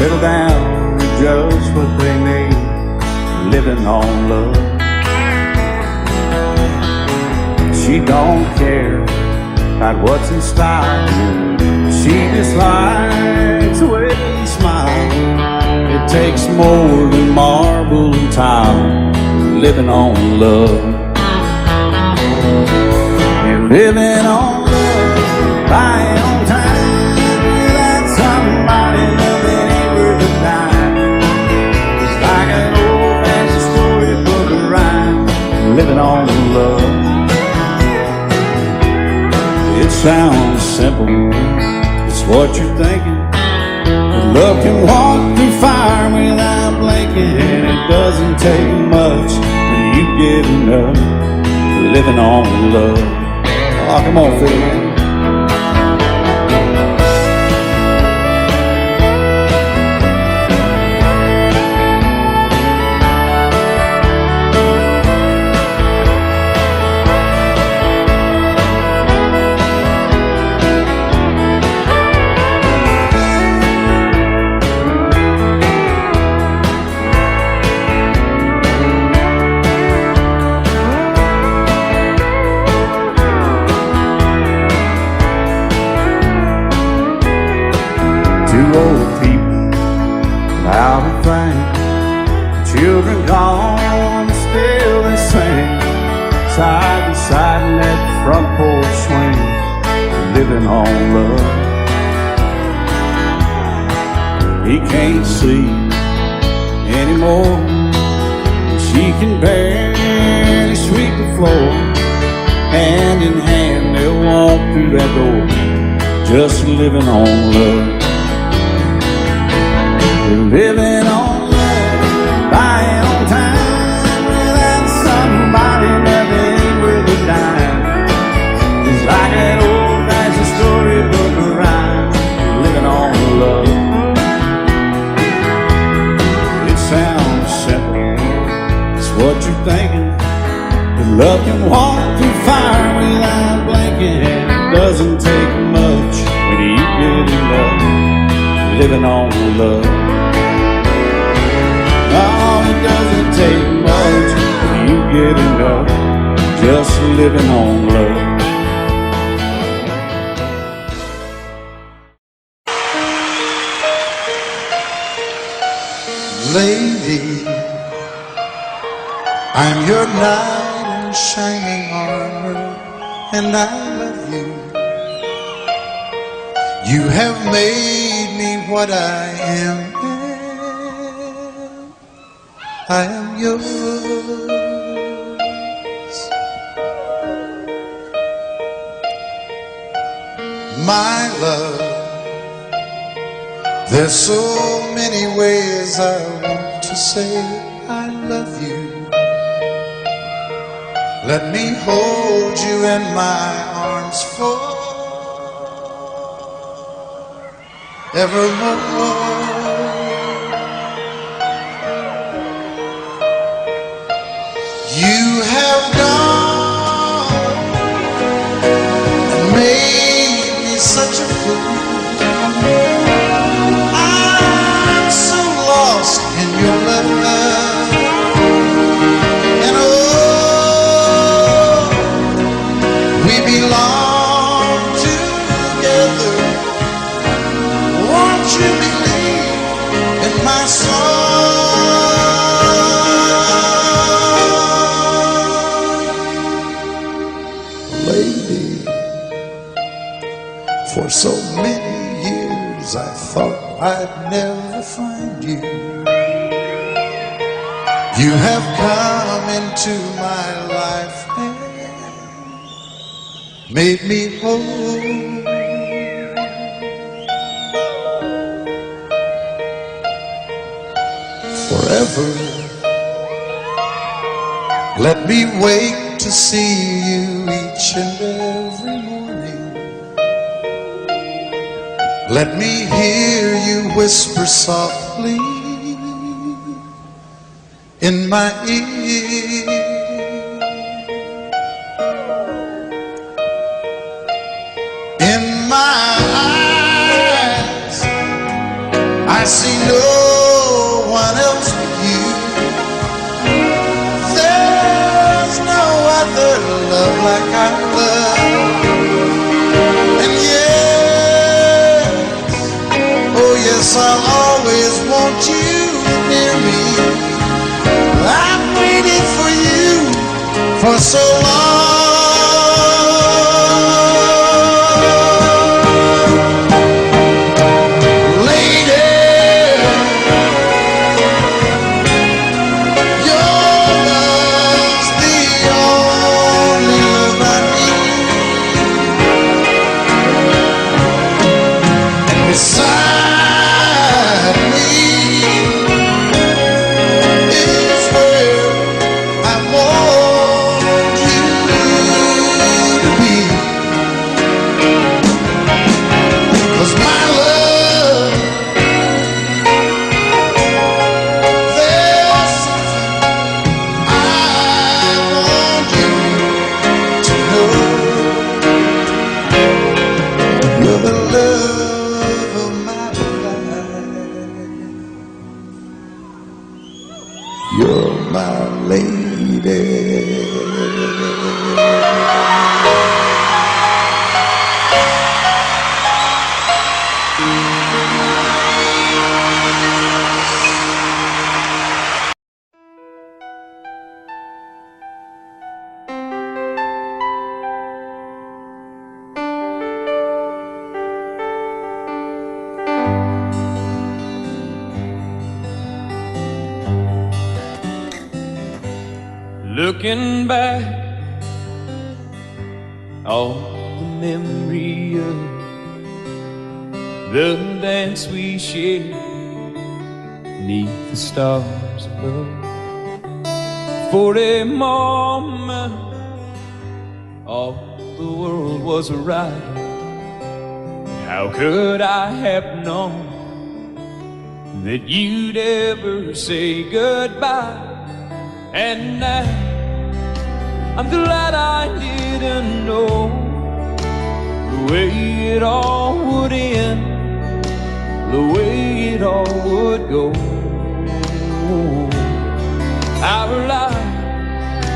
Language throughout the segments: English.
settle down to just what they need, living on love. She don't care about what's in style, she just likes the way you smile. It takes more than marble and tile, living on love. You're living on love, buying on time, without somebody loving ain't worth a dime. It's like an old-fashioned storybook of rhyme, living on love. It sounds simple, it's what you're thinking. But love can walk through fire without blinking. It doesn't take much when you get enough, living on love. Oh, come on, Phil, man. Two old people without a thing, children gone, still they sing, side by side in that front porch swing, living on love. He can't see anymore, she can barely sweep the floor. Hand in hand they'll walk through that door, just living on love. Living on love, buying on time, without somebody loving ain't worth a dime. It's like an old-fashioned storybook of rhyme, living on love. It sounds simple, it's what you're thinking. But love can walk through fire without blinking. It doesn't take much when you get enough, living on love. Oh, it doesn't take much when you get enough, just living on love. Lady, I'm your knight in shining armor, and I love you. You have made me what I am. I am yours. My love, there's so many ways I want to say I love you. Let me hold you in my arms forevermore. You have gone and made me such a fool. I'm so lost in your love, and oh, we belong together. Won't you believe in my song? Lady, for so many years I thought I'd never find you. You have come into my life and made me whole. Forever, let me wake to see you each and every morning. Let me hear you whisper softly in my ear. In my eyes, I I see no one else but you. There's no other love like our love. And yes, oh yes, I'll always want you near me. I've waited for you for so long. You're my lady. Looking back, all the memory of the dance we shared neath the stars above. For a moment, all the world was right. How could I have known that you'd ever say goodbye? And now I'm glad I didn't know the way it all would end, the way it all would go. Our lives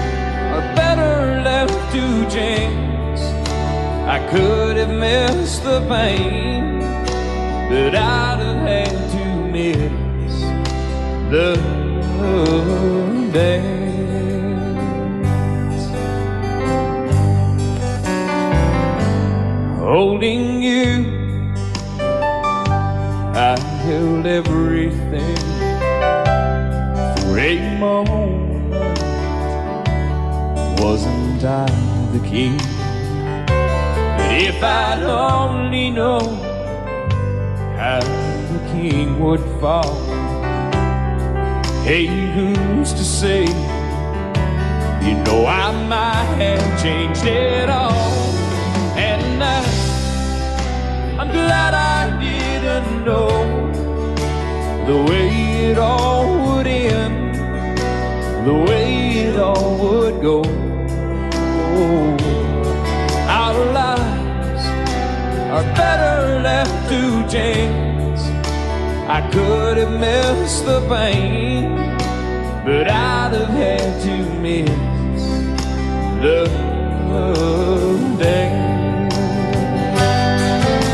are better left to chance. I could have missed the pain, but I'd have had to miss the dance. Holding you, I held everything. For a moment, wasn't I the king? But if I'd only known how the king would fall, hey, who's to say? You know I might have changed it all. And now I'm glad I didn't know the way it all would end, the way it all would go. Our lives are better left to chance. I could have missed the pain, but I'd have had to miss the day.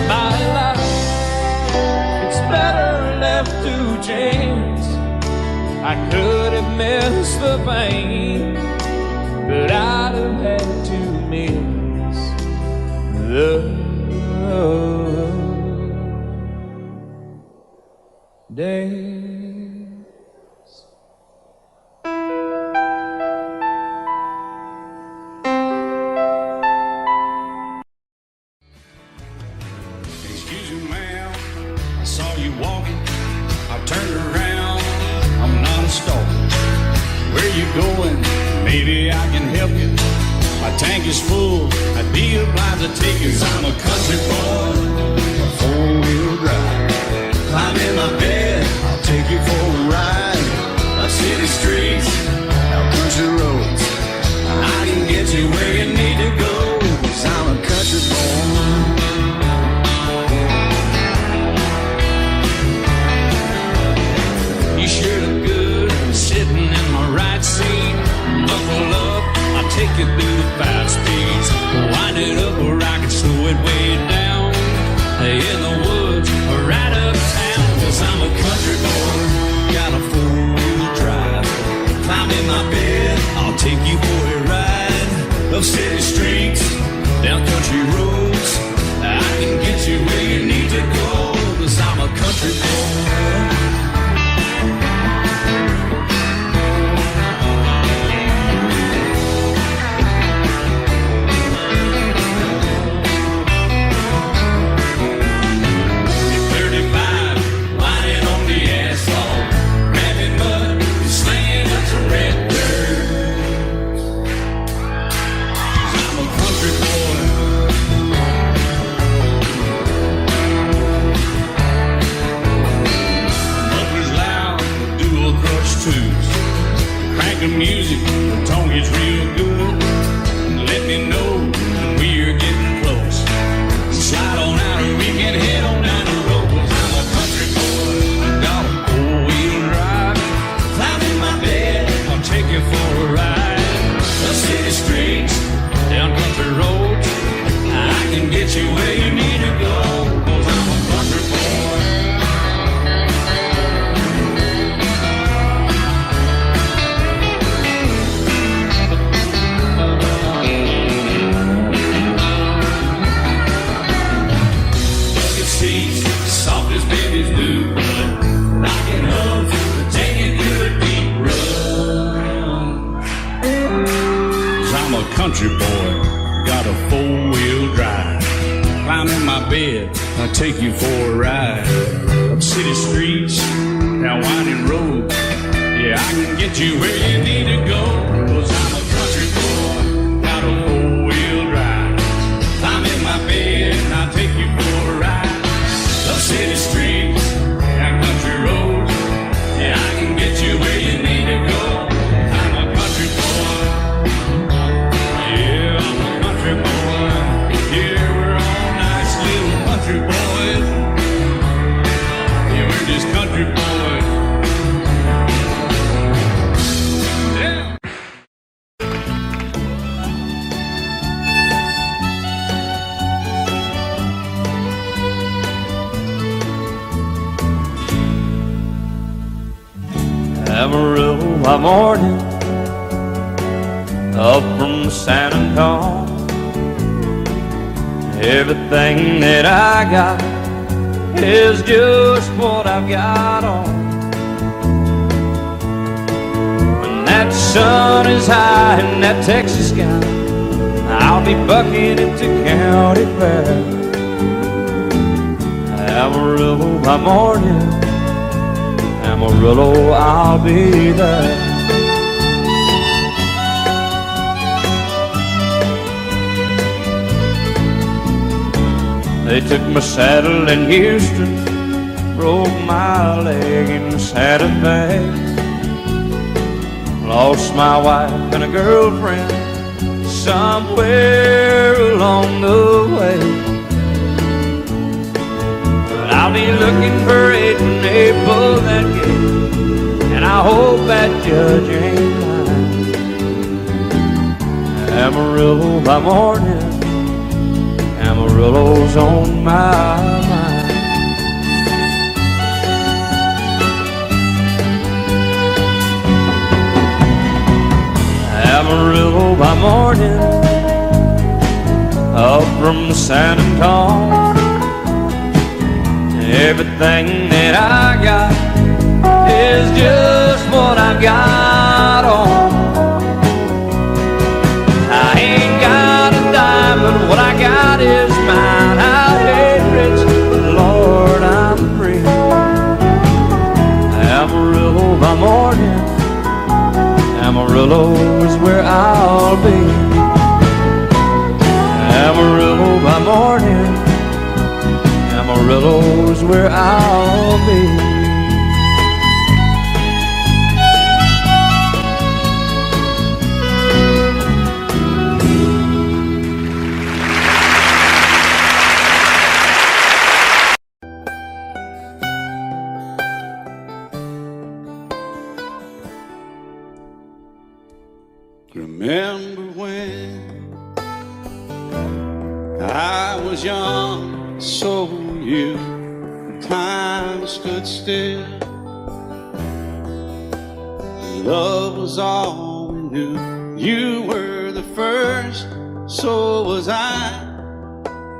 My life, it's better left to chance. I could have missed the pain, but I'd have had to miss the days. Excuse me, ma'am, I saw you walking. I turned around, I'm not a stalker. Where you going? Maybe I can help you. My tank is full, I'd be obliged to take you. 'Cause I'm a country boy, a four-wheel drive. Climb in my bed, I'll take you for a ride. Up city streets, out country roads. I can get you where you need to go. 'Cause I'm a country boy. get you where you need to go, 'cause I'm a country boy. Bucket seats, soft as babies do, knocking up, taking good deep run. 'Cause I'm a country boy, got a 4-wheel drive. Climb in my bed, I'll take you for a ride. Up city streets, down winding roads. Yeah, I can get you where you need to go, 'cause I'm a country boy, got a 4-wheel drive. Climb in my bed, and I'll take you for a ride. Up city streets, down country roads. Yeah, I can get you where you need to go. I'm a country boy. Yeah, I'm a country boy. Yeah, we're all nice little country boys. Yeah, we're just country boys. Yeah. Amarillo by morning, up from San Antonio. Everything that I got is just what I've got on. When that sun is high in that Texas sky, I'll be bucking it to County Fair. Amarillo by morning, Amarillo, I'll be there. They took my saddle in Houston, broke my leg in Santa Fe. Lost my wife and a girlfriend somewhere along the way. But I'll be looking for it when they pull that gate, and I hope that judge ain't lying. Amarillo by morning, Amarillo's on my mind. Amarillo by morning, up from San Antonio. Everything that I got is just what I got on. I ain't got a dime, but what I got is mine. I ain't rich, but Lord, I'm free. Amarillo by morning, Amarillo is where I'll be. Amarillo by morning, Amarillo is where I'll be. Remember when I was young, so were you, and time stood still. Love was all we knew. You were the first, so was I.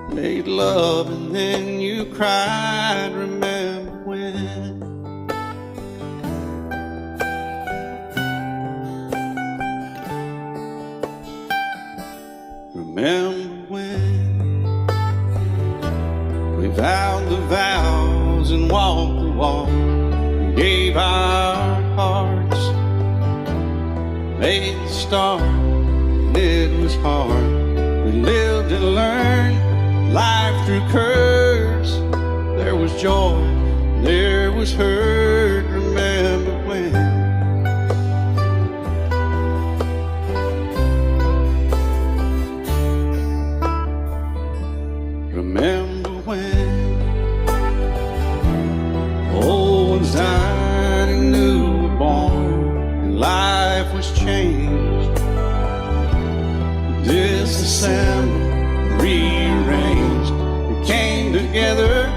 Made love and then you cried. Remember when? Remember when we vowed the vows and walked the walk, and gave our hearts, made the start, and it was hard. We lived and learned life through curves. There was joy, there was hurt. Remember when? Remember when old ones died and new were born, and life was changed, disassembled, rearranged. together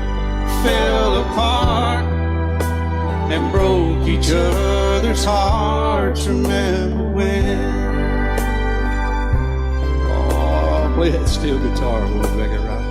fell apart and broke each other's hearts. Remember when? Oh, play that steel guitar, we'll make it right.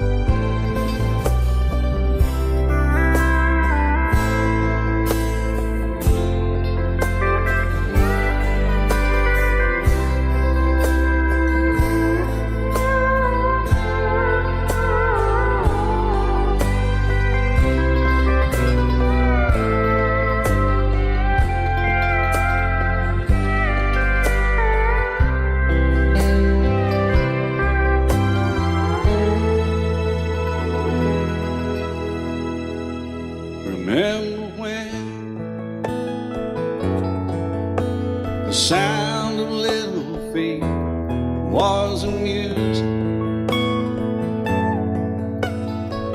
Remember when the sound of little feet was amusing?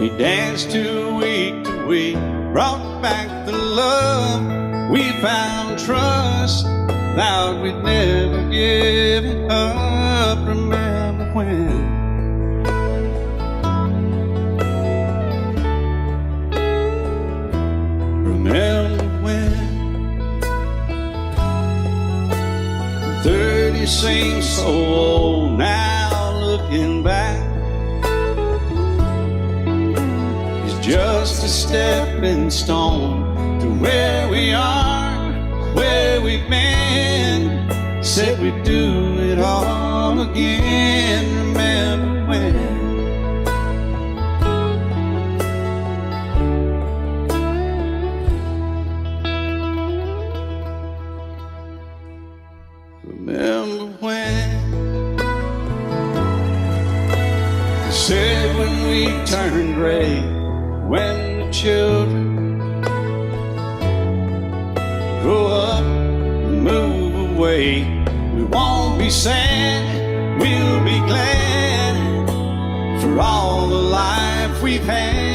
He danced to week, brought back the love. We found trust, thought we'd never give it up. Remember when? Remember when 30 seems so old now, looking back. It's just a stepping stone to where we are, where we've been. Said we'd do it all again. Remember when? Remember when they said when we turned gray, when the children grow up and move away, we won't be sad, we'll be glad for all the life we've had.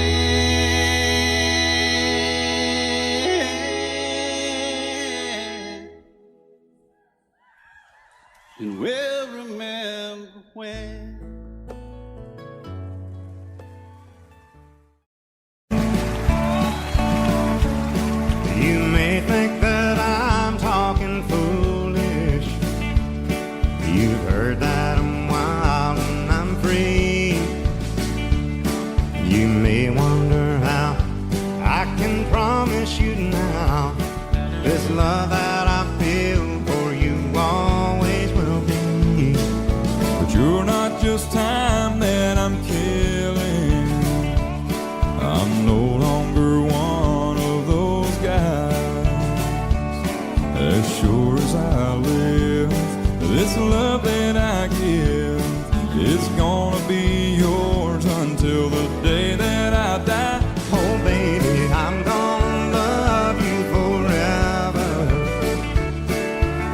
And we'll remember when. You may think that I'm talking foolish. You've heard that I'm wild and I'm free. You may wonder how I can promise you now this love that I feel for you always will be. But you're not just time that I'm killing. I'm no longer one of those guys. As sure as I live, this love that I give is gonna be yours until the day that I die. Oh baby, I'm gonna love you forever,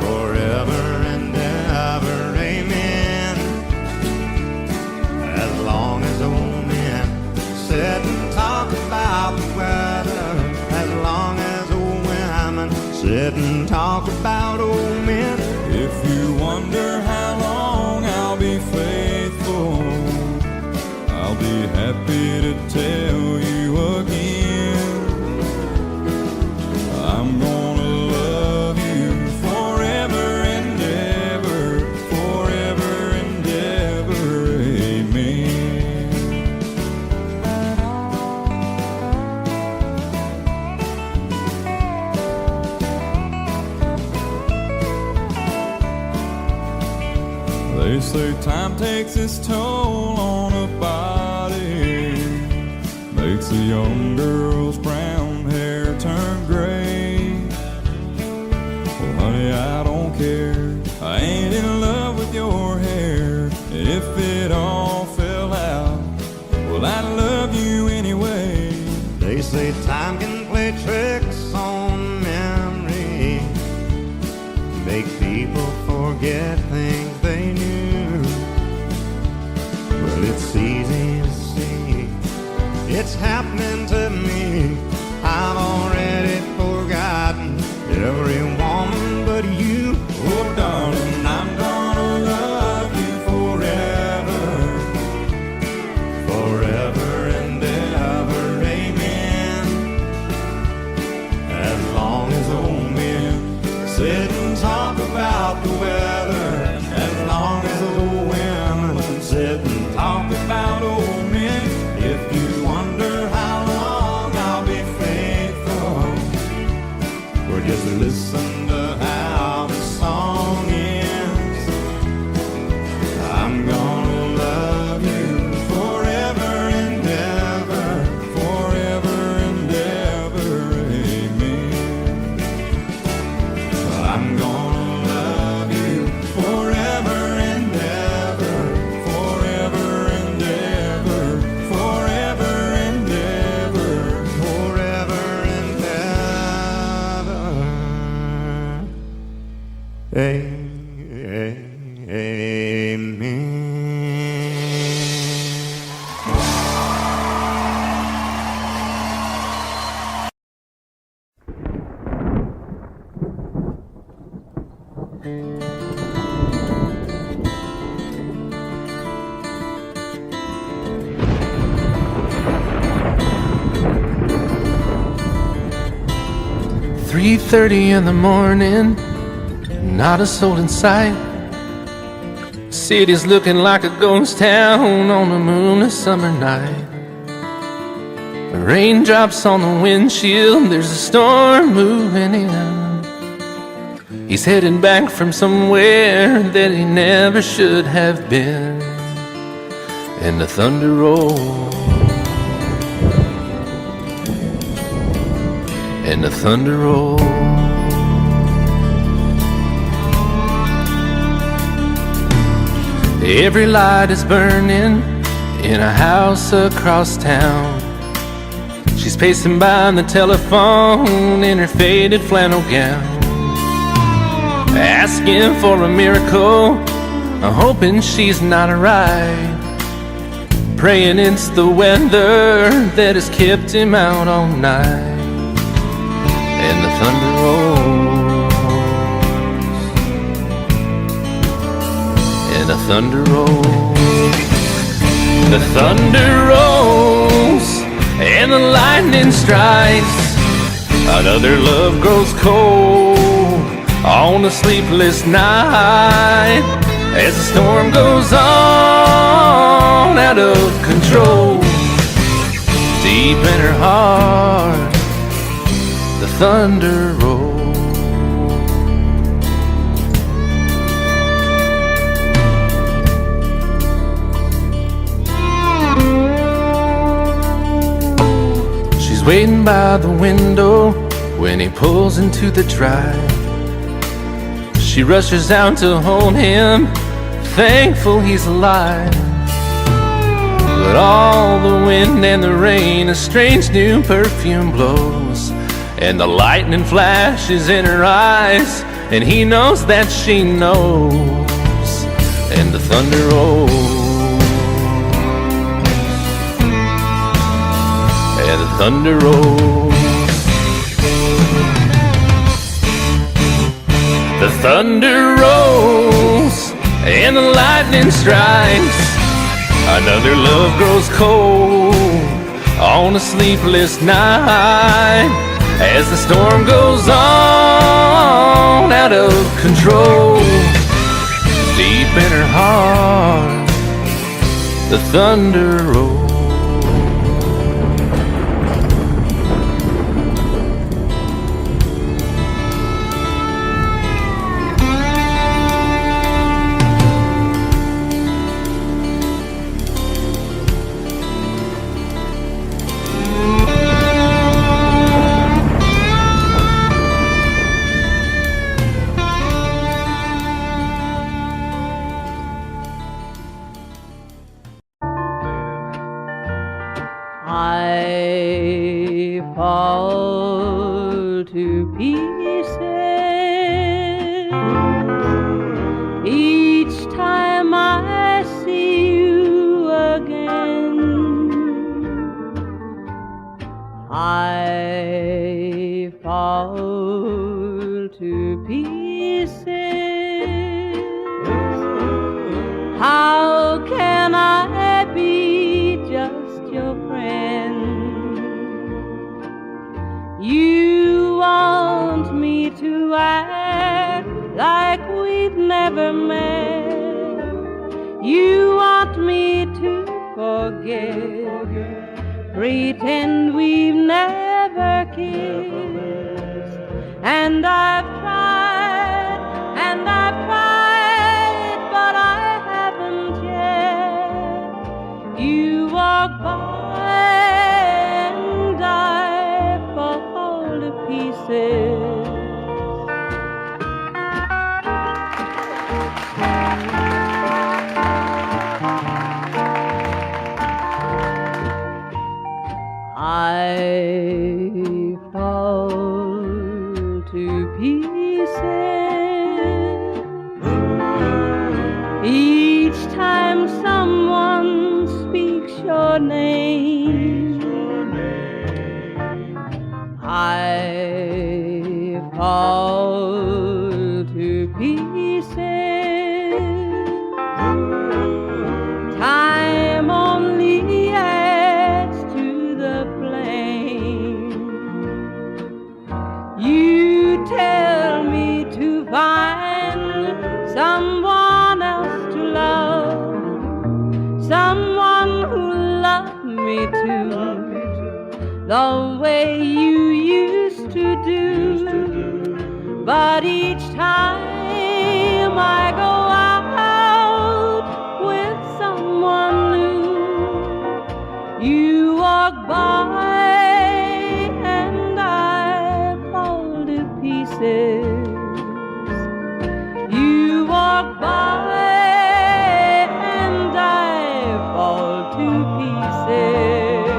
forever and ever, amen. As long as old men sit and talk about the weather, as long as old women sit and talk about old men. If you wonder how long I'll be faithful, I'll be happy to tell you again. I'm gonna love you forever and ever, forever and ever, amen. They say time takes its toll on a body, makes a young girl's brown hair turn gray. Well, honey, I don't care, I ain't in love with your hair. If it all fell out, well, I'd love you anyway. They say time can play tricks on memory, make people forget things they knew. Well, it's easy to see, it's happening to me. I've already forgotten every woman but you. Oh darling, I'm gonna love you forever, forever and ever. 3:30 in the morning, not a soul in sight. City's looking like a ghost town on a moonless summer night. Raindrops on the windshield, there's a storm moving in. He's heading back from somewhere that he never should have been. And the thunder rolls, and the thunder rolls. Every light is burning in a house across town. She's pacing by the telephone in her faded flannel gown, asking for a miracle, hoping she's not alright, praying it's the weather that has kept him out all night. And the thunder rolls, and the thunder rolls. The thunder rolls, and the lightning strikes. Another love grows cold on a sleepless night, as the storm goes on out of control. Deep in her heart, the thunder rolls. She's waiting by the window when he pulls into the drive. She rushes out to hold him, thankful he's alive. But all the wind and the rain, a strange new perfume blows, and the lightning flashes in her eyes, and he knows that she knows. And the thunder rolls, and the thunder rolls. The thunder rolls, and the lightning strikes. Another love grows cold on a sleepless night, as the storm goes on out of control. Deep in her heart, the thunder rolls. I fall to pieces each time I see you again. I fall to pieces. How can I be just your friend? You want me to act like we've never met. You want me to forget, pretend we've never kissed. And I've tried, but I haven't yet. You walk by and I fall to pieces. I fall to pieces each time someone speaks your name. I fall to pieces. Time only adds to the flame. You someone who loved me too, the way you used to do. But each time I go out with someone new, you walk by and I fall to pieces. You walk by and I fall to pieces.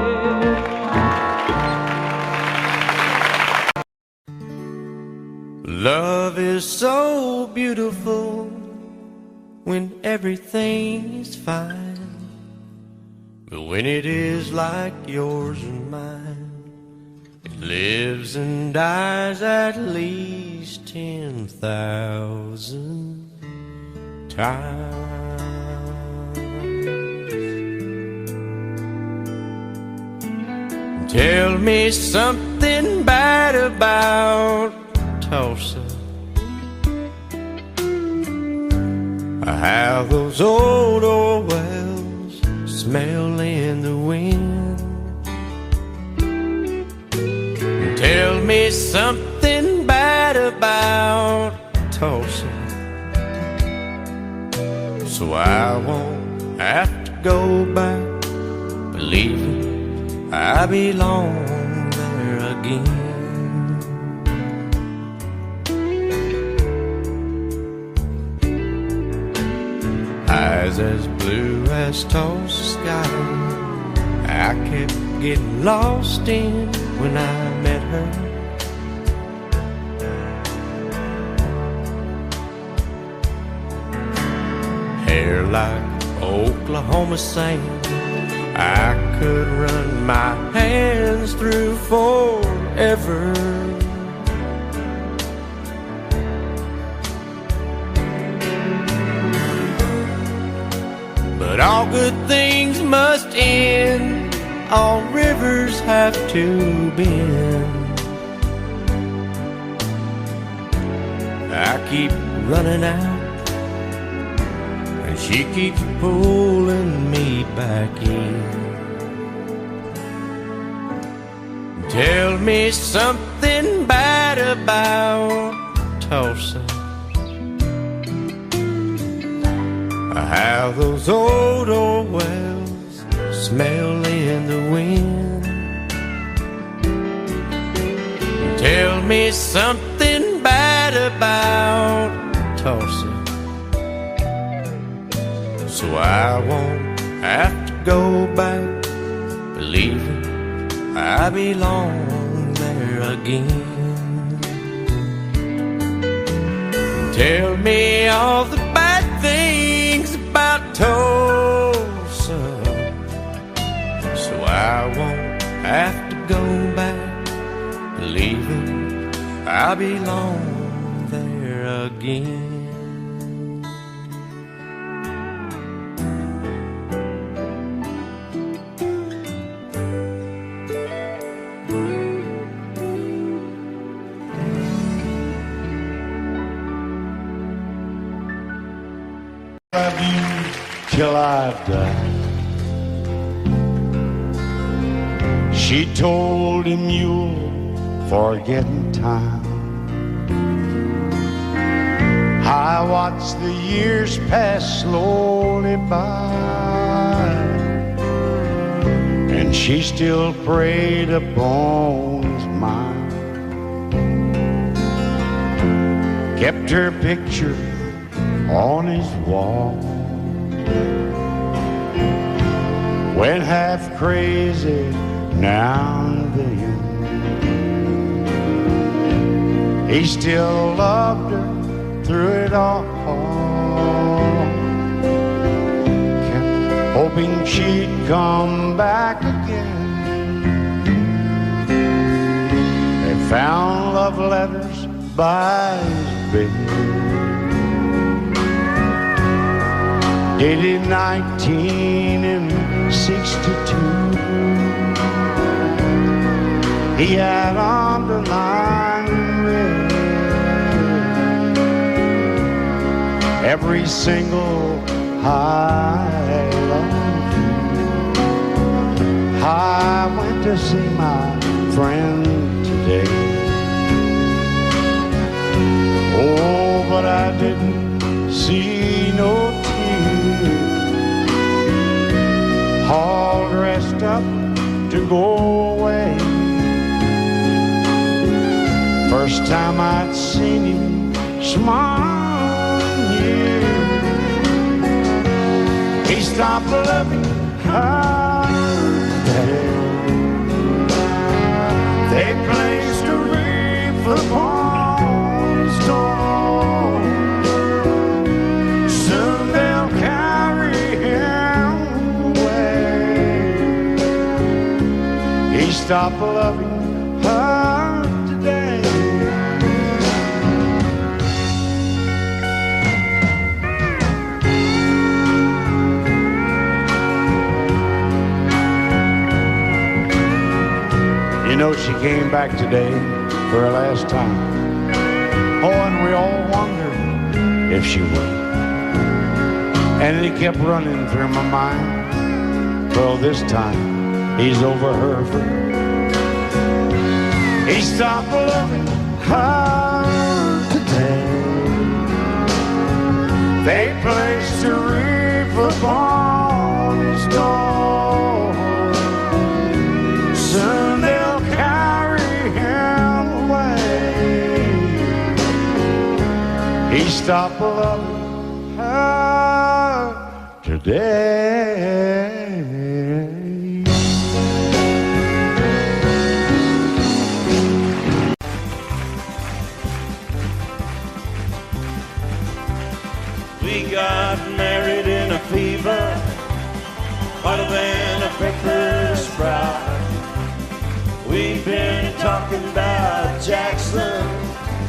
Love is so beautiful when everything is fine, but when it is like yours and mine, it lives and dies at least 10,000 times. Tell me something bad about Tulsa, how those old wells smell in the wind. Tell me something bad about Tulsa, so I won't have to go back believing I belong there again. Eyes as blue as Tulsa sky, I kept getting lost in when I met her. Hair like Oklahoma sand, I could run my hands through forever. But all good things must end, all rivers have to bend. I keep running out, and she keeps pulling me back in. Tell me something bad about Tulsa, how those old wells smell in the wind. Tell me something bad about Tulsa, so I won't have to go back believing I belong there again. Tell me all the bad things about Tulsa, so I won't have to go back believing I belong there again. Love you till I die. She told him you'll forget in time. I watched the years pass slowly by, and she still preyed upon his mind. Kept her picture on his wall, went half crazy now and then. He still loved her through it all, kept hoping she'd come back again. They found love letters by his bed, dated 1962. He had underlined red every single I love to see my friend today. Oh, but I didn't see no tears. All dressed up to go away. First time I'd seen him smile in years. He stopped loving her. They placed a wreath upon his door. Soon they'll carry him away. He stopped loving her today. You know, she came back today for her last time. Oh, and we all wondered if she would. And it kept running through my mind. Well, this time, he's over her for good. He stopped loving her today. They placed a wreath upon his door. Soon they'll carry him away. He stopped loving her today. We got married in a fever, hotter than a pepper sprout. We've been talking about Jackson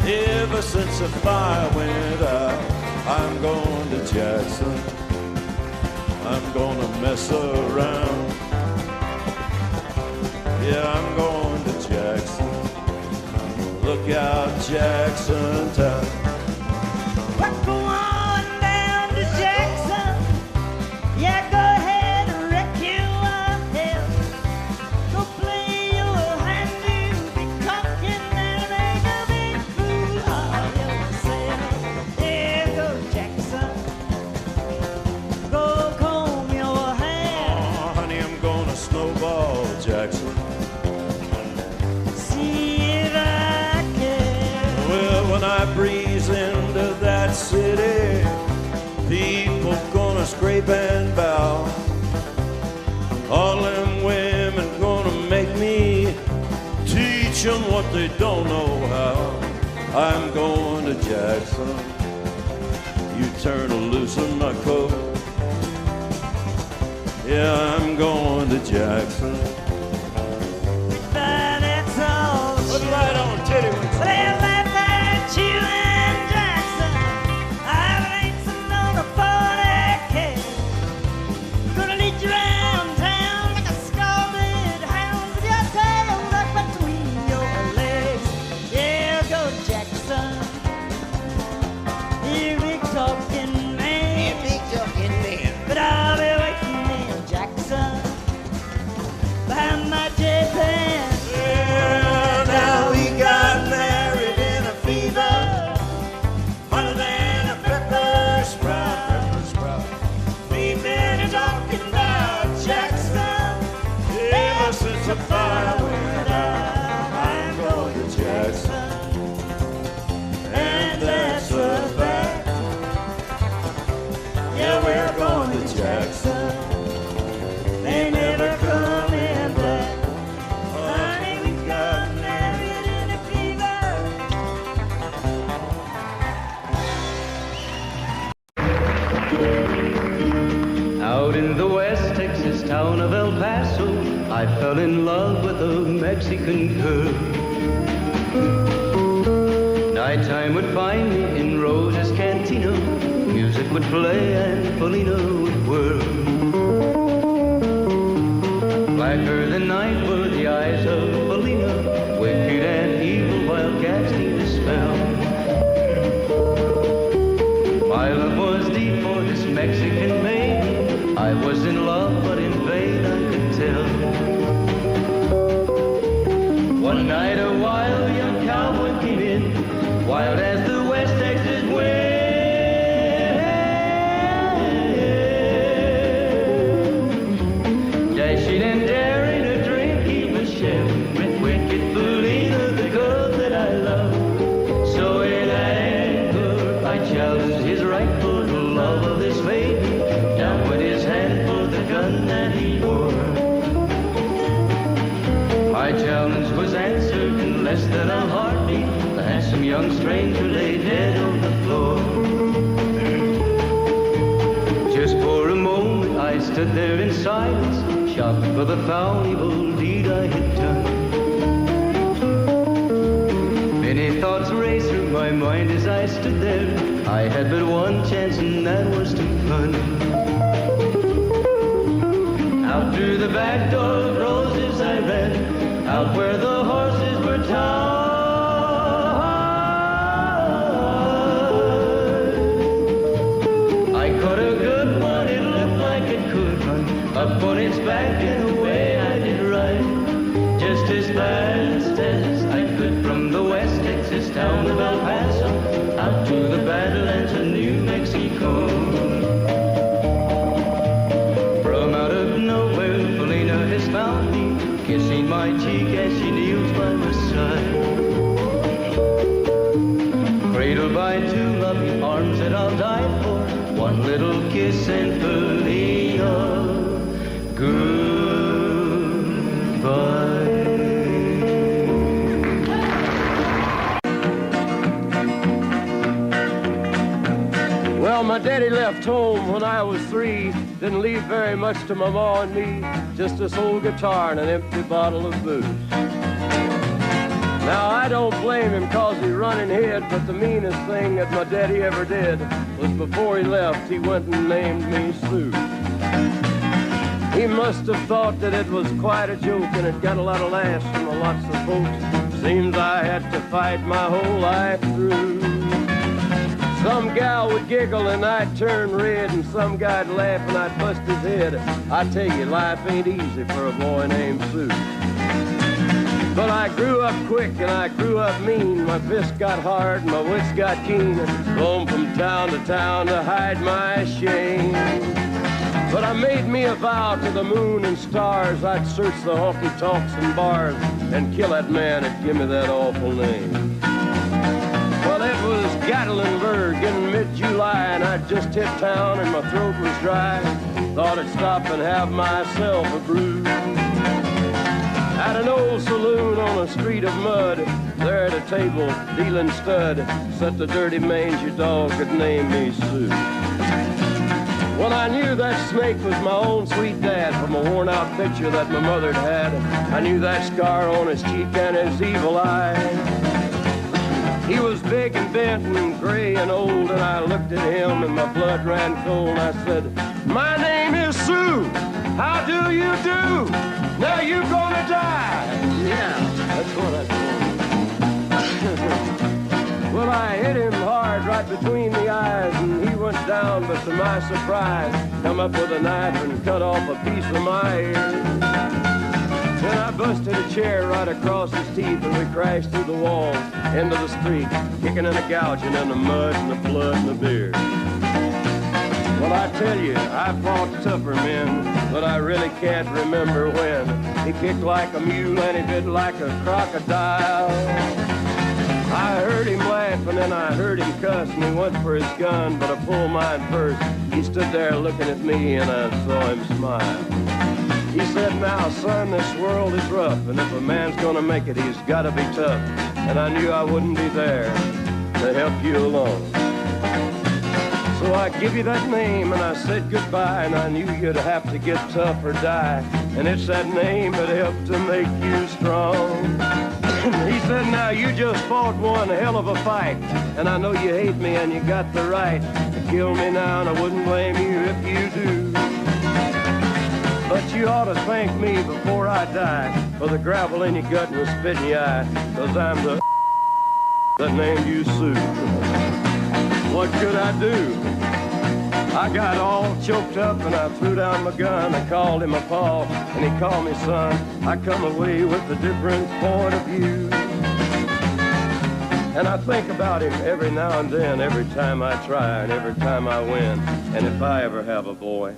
ever since the fire went out. I'm going to Jackson. I'm gonna mess around. Yeah, I'm going to Jackson. Look out, Jackson town. We're going down to Jackson. Yeah, go ahead and wreck yourself. Go play your hand, you be talking and make a big fool of yourself. Yeah, go Jackson. Go comb your hair. Oh, honey, I'm gonna snowball Jackson. See if I can. Well, when I breeze into that city, people gonna scrape and bow. All them women gonna make me teach them what they don't know how. I'm going to Jackson. You turn loose in my coat. Yeah, I'm going to Jackson. But that's all. Put it right on, titty one. Well, that's you and Jackson. I've racing on a 40K. Gonna lead you around town like a scalded hound with your tail tucked between your legs. Yeah, go Jackson. You big talking man. Yeah, big talking man. But I'll be waiting in Jackson behind my J-Pan. Yeah, now we got married in a fever, hotter than a pepper sprout. We've been talking about Jackson ever since the fire went out. I'm going to Jackson, and that's a fact. Yeah, we're going to Jackson. They never coming back. Honey, we got married in a fever. Out in the West Texas town of El Paso, I fell in love with a Mexican girl. Nighttime would find me in Rose's Cantina. Music would play and Felina would whirl. Blacker than night were the eyes of Felina, wicked and evil while casting a spell. My love was deep for this Mexican maiden. I was in love, but in vain I could tell. sweet and daring a drink he was sharing with wicked Felina, the girl that I love. So in anger I challenged his rightful love of this maiden. Down went his hand for the gun that he wore. My challenge was answered in less than a heartbeat. The handsome young stranger lay dead on the floor. Just for a moment I stood there in silence, shocked for the foul evil deed I had done. Many thoughts raced through my mind as I stood there. I had but one chance and that was to run. Out through the back door of roses I ran, out where the horses were tied. I caught a good one, it looked like it could run up on its back and away I did ride, just as fast as I could from the West Texas town of El Paso out to the Badlands of New Mexico. From out of nowhere, Felina has found me, kissing my cheek as she kneels by my side. Cradled by two loving arms that I'll die for, one little kiss and Felina, goodbye. Well, my daddy left home when I was 3. Didn't leave very much to my ma and me, just this old guitar and an empty bottle of booze. Now, I don't blame him cause he run and hid, but the meanest thing that my daddy ever did was before he left, he went and named me Sue. He must have thought that it was quite a joke and it got a lot of laughs from lots of folks. Seems I had to fight my whole life through. Some gal would giggle and I'd turn red, and some guy'd laugh and I'd bust his head. I tell you, life ain't easy for a boy named Sue. But I grew up quick and I grew up mean. My fists got hard and my wits got keen. Roamed from town to hide my shame. But I made me a vow to the moon and stars, I'd search the honky-tonks and bars and kill that man that give me that awful name. Well, it was Gatlinburg in mid-July, and I'd just hit town and my throat was dry. Thought I'd stop and have myself a brew. At an old saloon on a street of mud, there at a table, dealing stud, sat the dirty mangy dog that named me Sue. Well, I knew that snake was my own sweet dad from a worn-out picture that my mother'd had. I knew that scar on his cheek and his evil eye. He was big and bent and gray and old, and I looked at him and my blood ran cold. I said, "My name is Sue. How do you do? Now you're gonna die." Yeah, that's what I told him. Well, I hit him hard right between the eyes, and he went down, but to my surprise, come up with a knife and cut off a piece of my ear. Then I busted a chair right across his teeth, and we crashed through the walls into the street, kicking and a gouging in the mud and the blood and the beer. Well, I tell you, I fought tougher men, but I really can't remember when. He kicked like a mule and he bit like a crocodile. I heard him laugh and then I heard him cuss, and he went for his gun, but I pulled mine first. He stood there looking at me and I saw him smile. He said, "Now, son, this world is rough, and if a man's gonna make it, he's gotta be tough." And I knew I wouldn't be there to help you along. So I give you that name and I said goodbye, and I knew you'd have to get tough or die. And it's that name that helped to make you strong. He said, "Now you just fought one hell of a fight, and I know you hate me and you got the right to kill me now, and I wouldn't blame you if you do. But you ought to thank me before I die for the gravel in your gut and the spit in your eye, 'cause I'm the that named you Sue." What could I do? I got all choked up and I threw down my gun. I called him a paw and he called me son. I come away with a different point of view. And I think about him every now and then, every time I try and every time I win. And if I ever have a boy,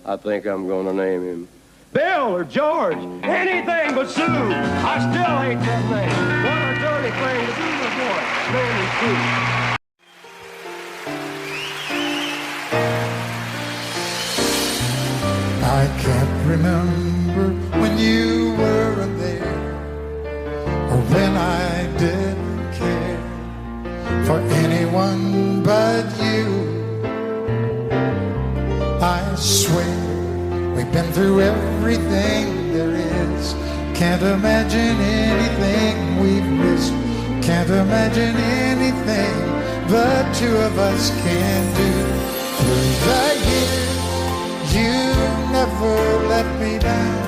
I think I'm gonna name him Bill or George, anything but Sue. I still hate that name. What a dirty thing to do with boy. Naming Sue. I can't remember when you weren't there, or when I didn't care for anyone but you. I swear we've been through everything there is. Can't imagine anything we've missed. Can't imagine anything the two of us can do. Through the years, you never let me down.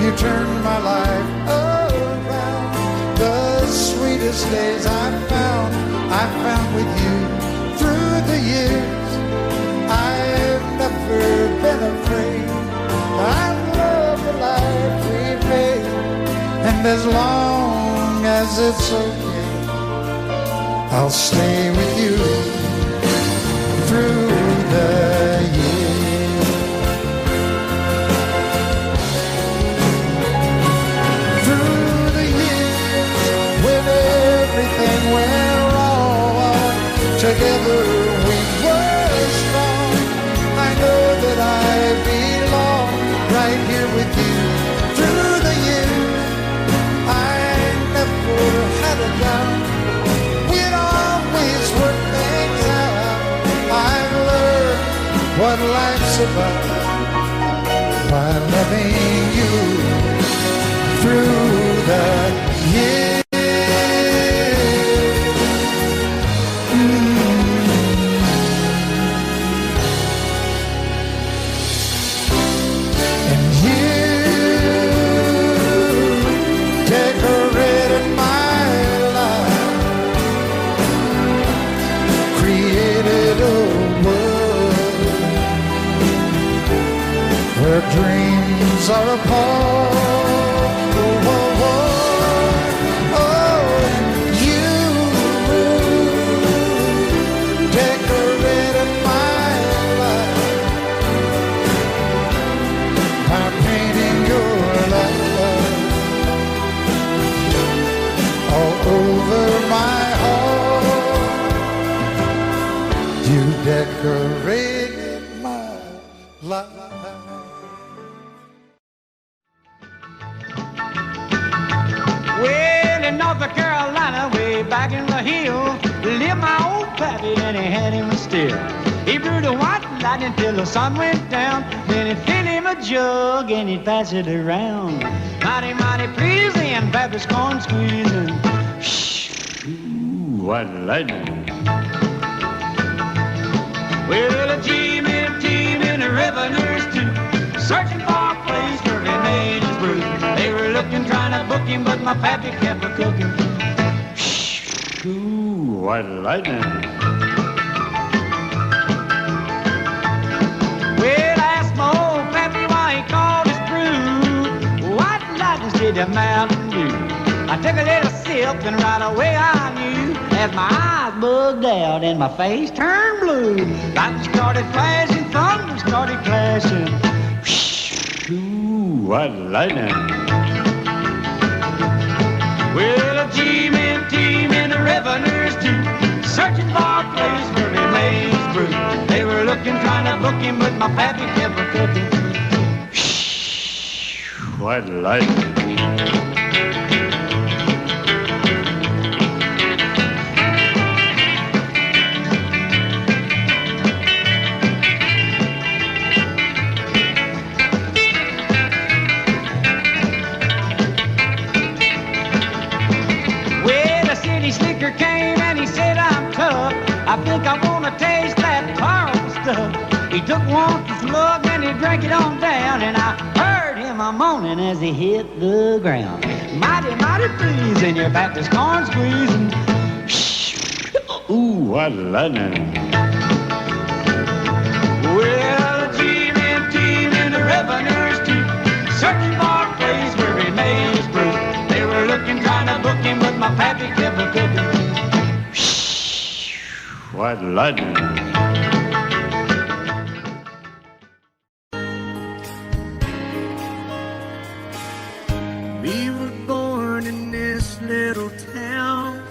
You turned my life around. The sweetest days I found with you. Through the years, I've never been afraid. I love the life we've made, and as long as it's okay, I'll stay with you through the years. Through the years, when everything went wrong, together we were strong. I know that I belong right here with you. Through the years, I never had a doubt. We'd always work things out. I've learned what life's about by loving you through the years. Dreams are apart. Oh, oh, oh. Oh, you decorated my life by painting your love all over my heart. You decorated my life. Well, in North Carolina, way back in the hills, lived my old pappy and he had him still. He brewed a white lightning till the sun went down. Then he'd fill him a jug and he'd pass it around. Mighty, mighty pleasing, Baptist corn squeezing. Shh, ooh, white lightning. Well, a team and the revenues too, searching for a place where he made his brew. They were looking, trying to book him, but my pappy kept a cooking. Shh, ooh, white lightning. Well, I asked my old pappy why he called his brew white lightning instead of Mountain Dew. I took a little sip and right away I knew, as my eyes bugged out and my face turned blue. Lightning started flashing, thunder started clashing. Ooh, white lightning. Well, a team and the revenues too, searching for a place where he made his brew. They were looking, trying to book him, but my pappy kept a cooking. White lightning. I think I wanna taste that powerful stuff. He took one slug and he drank it on down, and I heard him a moaning as he hit the ground. Mighty, mighty pleasing, your Baptist corn squeezing. Ooh, what lightning. Well, the team and the revenues too, searching for a place where he made his brew. They were looking, trying to book him, but my pappy kept a cooking. White lightning. We were born in this little town.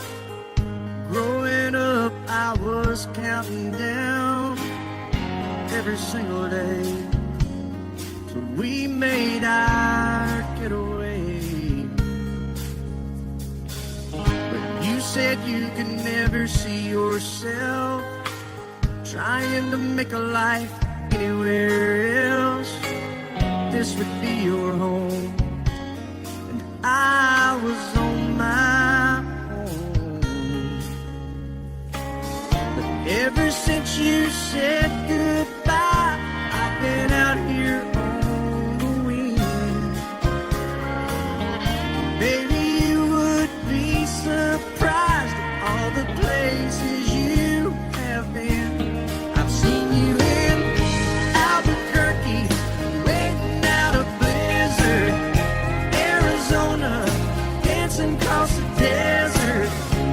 Growing up, I was counting down every single day till we made our getaway. But you said you could never see yourself trying to make a life anywhere else. This would be your home, and I was on my own. But ever since you said goodbye, I've been out here on the wing. Baby, you would be surprised at all the places you have been. I've seen you in Albuquerque, waiting out a blizzard, Arizona, dancing across the desert,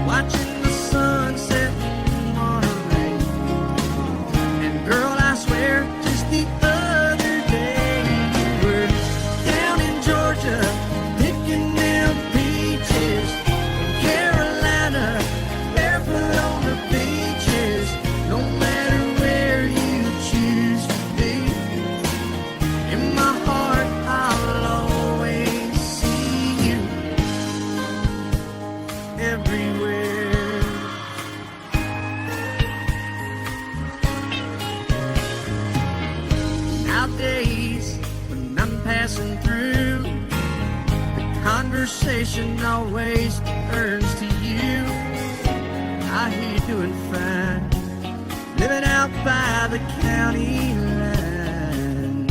watching the sunset on a lake. And girl, I swear, just the other day you were down in Georgia, picking them peaches, in Carolina, barefoot on the beaches. No matter where you choose to be, in my heart I'll always see you everywhere. Nowadays, when I'm passing through, the conversation always turns to you. I hear you doing fine, living out by the county line.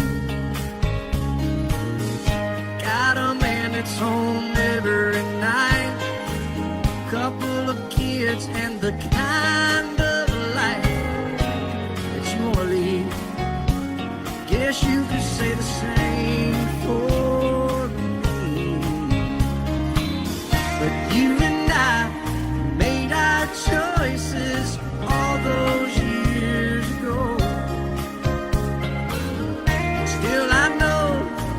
Got a man that's home every night, couple of kids, and the kind of life that you wanna lead. Guess you could say the same for me. But you and I made our choices all those years ago. Still I know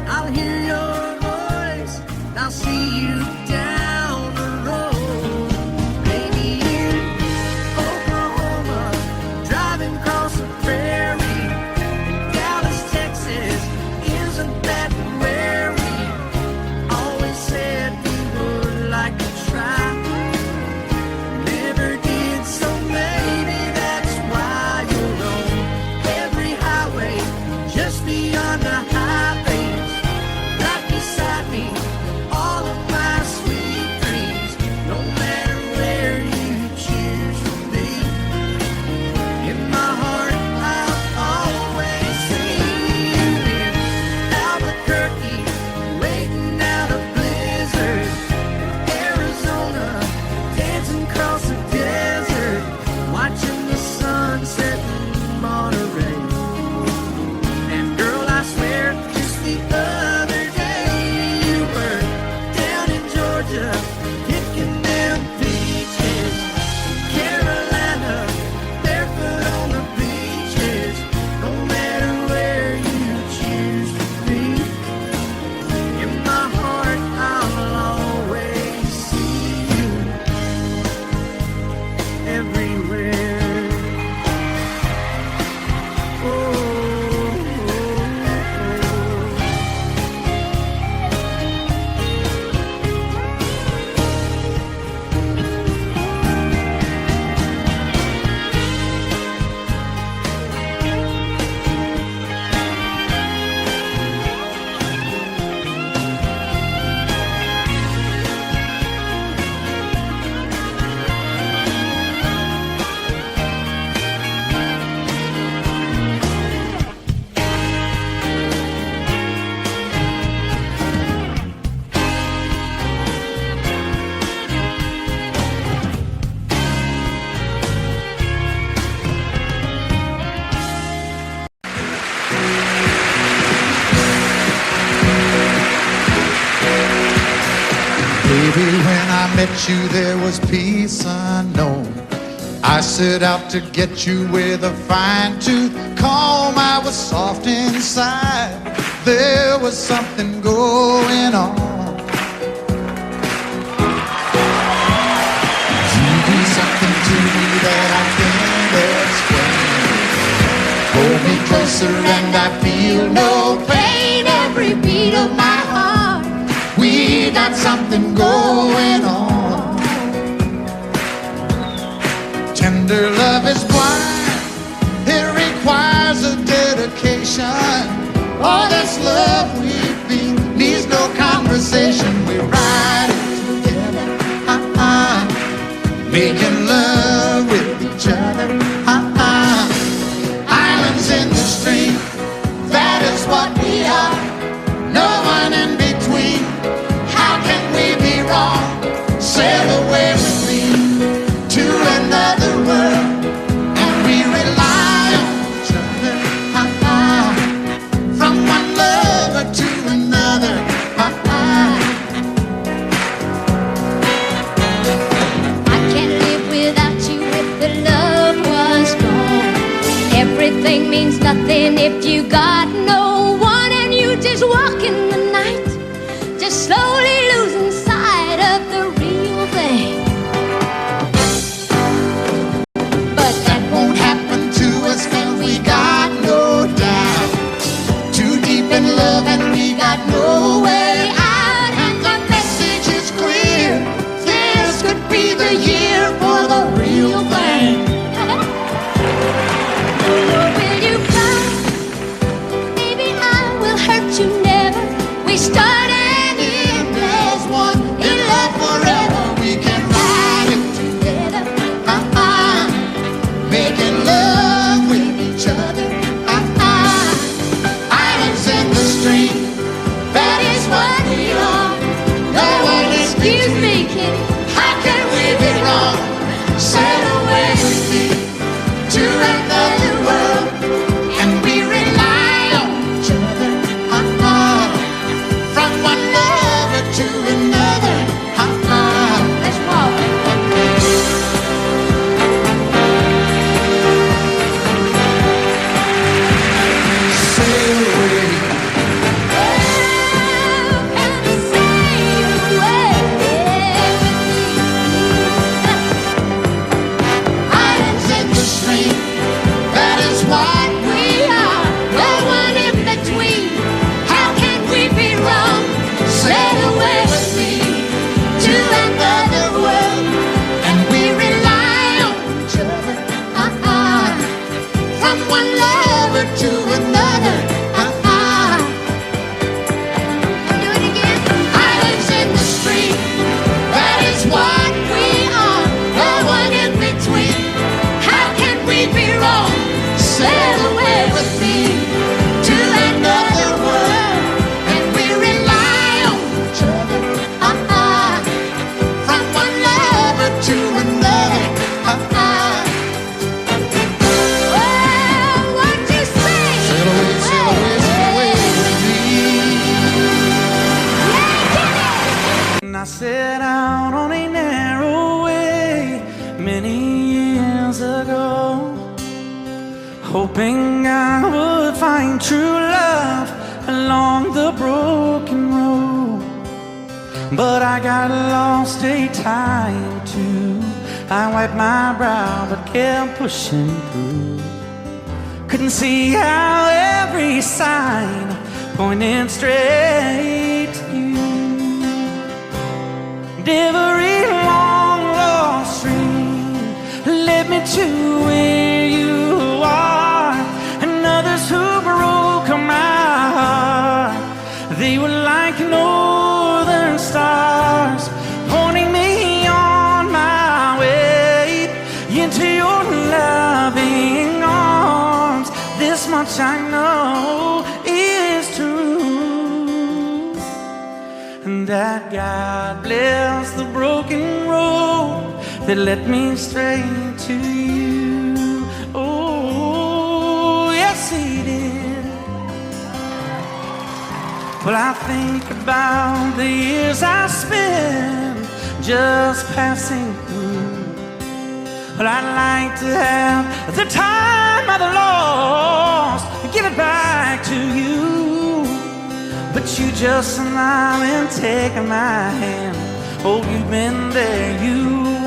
I'll hear your voice, and I'll see you down the road. Maybe in Oklahoma, driving across the prairie, in Dallas, Texas, isn't that where we always said we would like to try? Never did, so maybe that's why you're on every highway, just beyond the highways, right beside me, all of my sweet dreams. No matter where you choose to be, in my heart I'll always see you in Albuquerque, waiting out a blizzard, Arizona, dancing across the desert, watching the sunset in Monterey. And girl, I swear, just the other day you were down in Georgia, picking them peaches, Carolina, barefoot on the beaches. No matter where you choose to be, in my heart I'll always see you everywhere. Oh, oh, oh. Baby, when I met you, there was peace unknown. I set out to get you with a fine-tooth comb. I was soft inside. There was something going on. answer and I feel no pain every beat of my heart. We got something going on. Tender love is blind, it requires a dedication. All this love we feel needs no conversation. We ride it together, making love with each other, Islands in the stream, that is what we are. No one in between. How can we be wrong? Sail away with me to another world, and we rely on each other, from one lover to another, I can't live without you if the love was gone. Everything means nothing if you got no one, and you just walk in the night, just slowly losing sight of the real thing. But that won't happen to us, and we got no doubt. Too deep in love and we got no way out, and the message is clear. This could be the year for the real thing. will you come? Maybe I will hurt you never. We start and end as one. In love forever, we can ride it together, making love with each other, islands in the stream, that is what we are. No one Excuse me, kitty. How can we be wrong? Sail away with me to another world, and we rely on each other, from one lover to another, Let's walk. sail away. Islands in the stream, that is what we are. No one in between. How can we be wrong? Sail away with me to another world, and we rely on each other, from one lover to another, Do it again. islands in the stream, that is what we are. No one in between. How can we be wrong? Sail away with me to another world, and we rely on each other, from one lover to another, Well, what you say? sail away, sail away, sail away with me. And I set out on a narrow way many years ago, hoping I would find true love along the broken road. But I got lost a time or two. I wiped my brow but kept pushing through. Couldn't see how every sign pointed straight to you. And every long lost stream led me to where you are, and others who broke my heart, they were like northern stars, pointing me on my way into your loving arms. This much I know is true, and that God bless the broken road that led me straight to you. Oh, yes, He did. Well, I think about the years I spent just passing through. Well, I'd like to have the time I've lost and give it back to you. But you just smile and take my hand. Oh, you've been there, you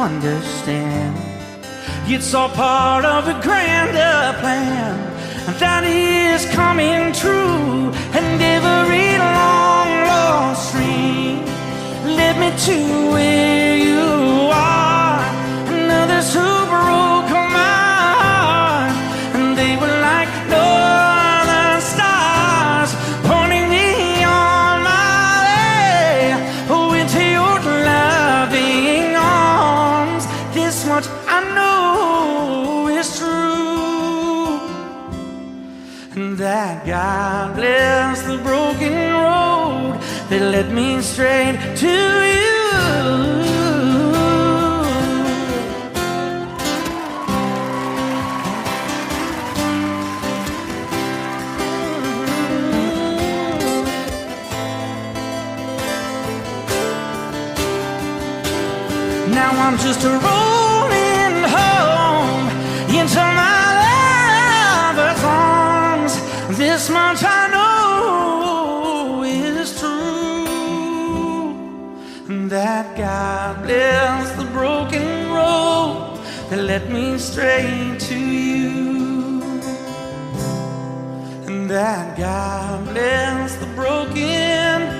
understand. It's all part of a grander plan, that is coming true. And every long lost dream led me to where you are. And others who broke my heart, and they were like northern stars, pointing me on my way into your loving arms. This much I know is true, and that God bless the broken road that led me straight to you. Now I'm just rolling home into my lover's arms. This much I know is true, that God bless the broken road that led me straight to you, and that God bless the broken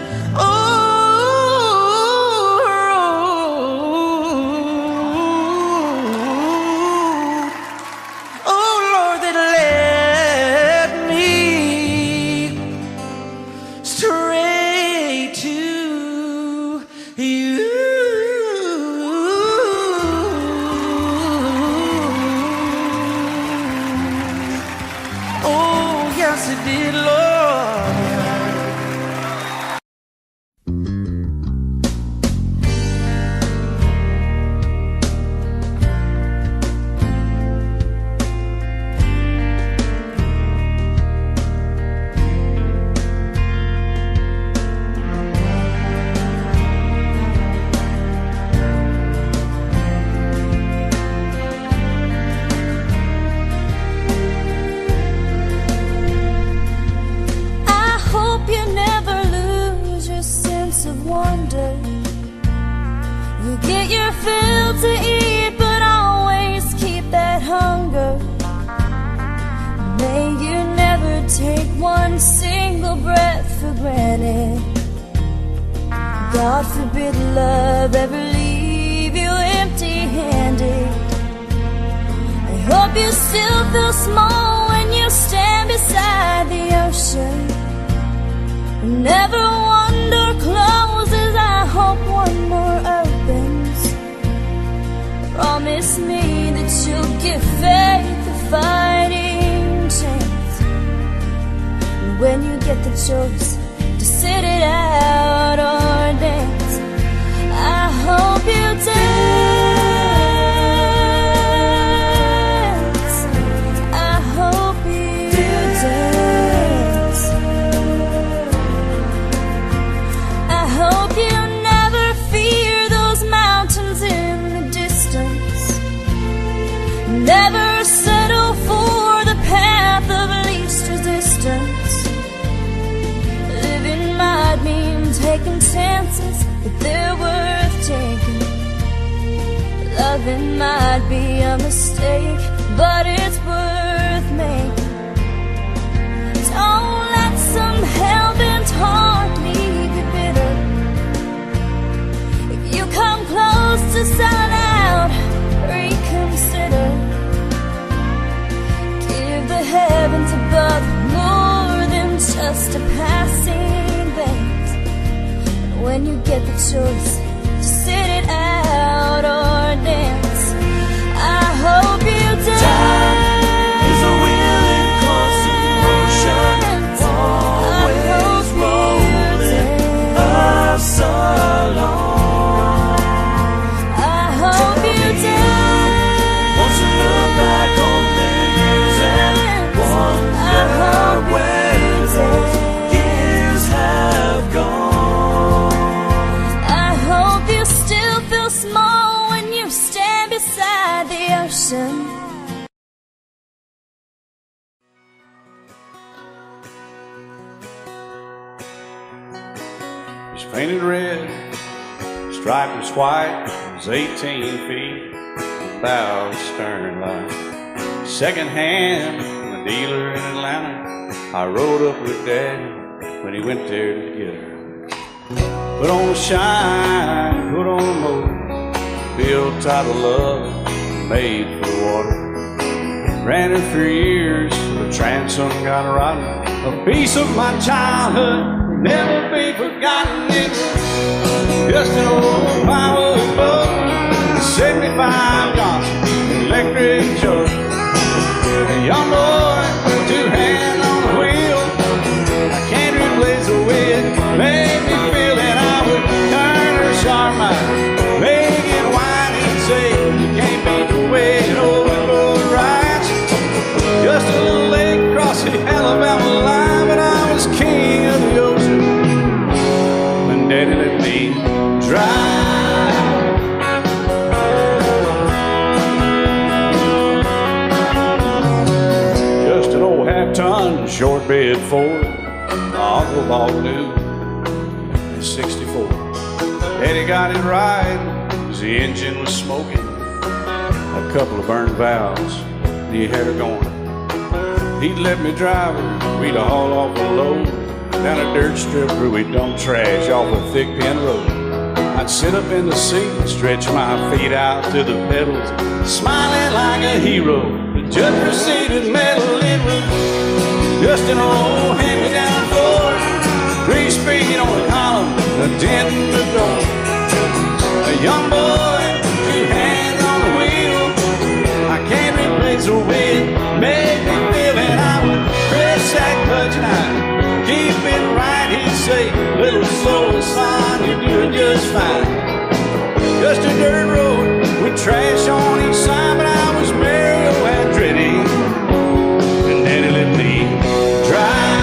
God forbid love ever leave you empty-handed. I hope you still feel small when you stand beside the ocean. Never one door closes, I hope one more opens. Promise me that you'll give faith a fighting chance. And when you get the choice to sit it out or dance, I hope you dance. I hope you dance. I hope you never fear those mountains in the distance. Never settle for the path of least resistance. Might mean taking chances, but they're worth taking. Loving might be a mistake, but it's worth making. Don't let some hell-bent heart leave you bitter. If you come close to selling out, reconsider. Give the heavens above more than just a passing. When you get the choice to sit it out or dance, I hope you dance. Time is a willing constant motion, always rolling us along. I hope you dance. Once you look back on the years and wonder where those years have gone. Small when you stand beside the ocean. It's painted red, striped was white, it was 18 feet without a stern line. Second hand, in a dealer in Atlanta. I rode up with Daddy when he went there to get her. Put on a shine, put on a motor, built out of love, made for water. Ran her for years, the transom got rotten. A piece of my childhood, never be forgotten. It's just an old plywood boat, 75 Johnson, electric choke. A young boy, two hands on the wheel. I can't replace the way it made me feel that I would turn her sharp mind, make it wide and say, you can't beat the way an old boat rides. Just a little lake across the Alabama line, but I was king of the ocean when Daddy let me drive. Just an old half-ton short bed Ford my uncle bought new in '64. Daddy got it right, 'cause the engine was smoking, a couple of burned valves, and he had her going. He'd let me drive her, we'd haul off a load down a dirt strip where we'd dump trash off a thick pin road. I'd sit up in the seat and stretch my feet out to the pedals, smiling like a hero. The judge proceeded metal, it was just an old hand-me-down Ford, 3-speed on the column, a dent in the door. A young boy, two hands on the wheel. I can't replace the way it made me feel, and I would press that clutch and I'd keep it right. He'd say, little slow, son, you're doing just fine. Just a dirt road with trash on each side, but I was Mario Andretti, and Daddy let me drive.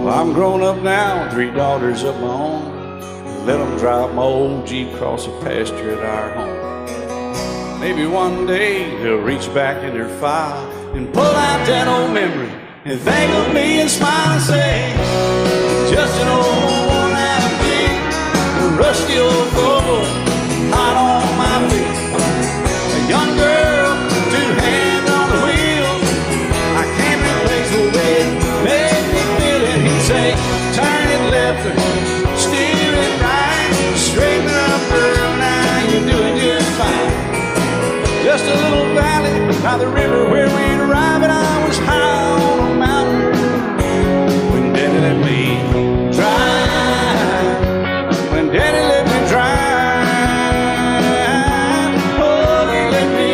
I'm grown up now, 3 daughters of my own. Let them drive my old Jeep across the pasture at our home. Maybe one day they'll reach back in their file and pull out that old memory and think of me and smile and say, just an old worn-out Jeep, a rusty old Ford, hot on my feet. A young girl, 2 hands on the wheel. I can't replace the way it made me feel it. He'd say, turn it left or steer it right, straighten up, girl, now you're doing just fine. Just a little valley by the river where we'd arrive, and I was high on a mountain when Daddy let me drive. When Daddy let me drive, oh, he let me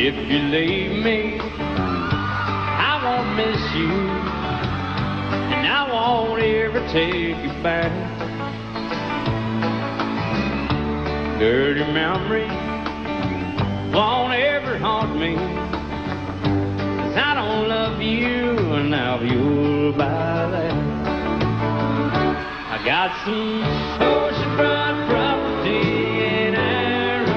If you leave me, I won't miss you, and I won't ever take you back. Dirty memories won't ever haunt me, 'cause I don't love you, and now you'll buy that. I got some oceanfront property in Arizona.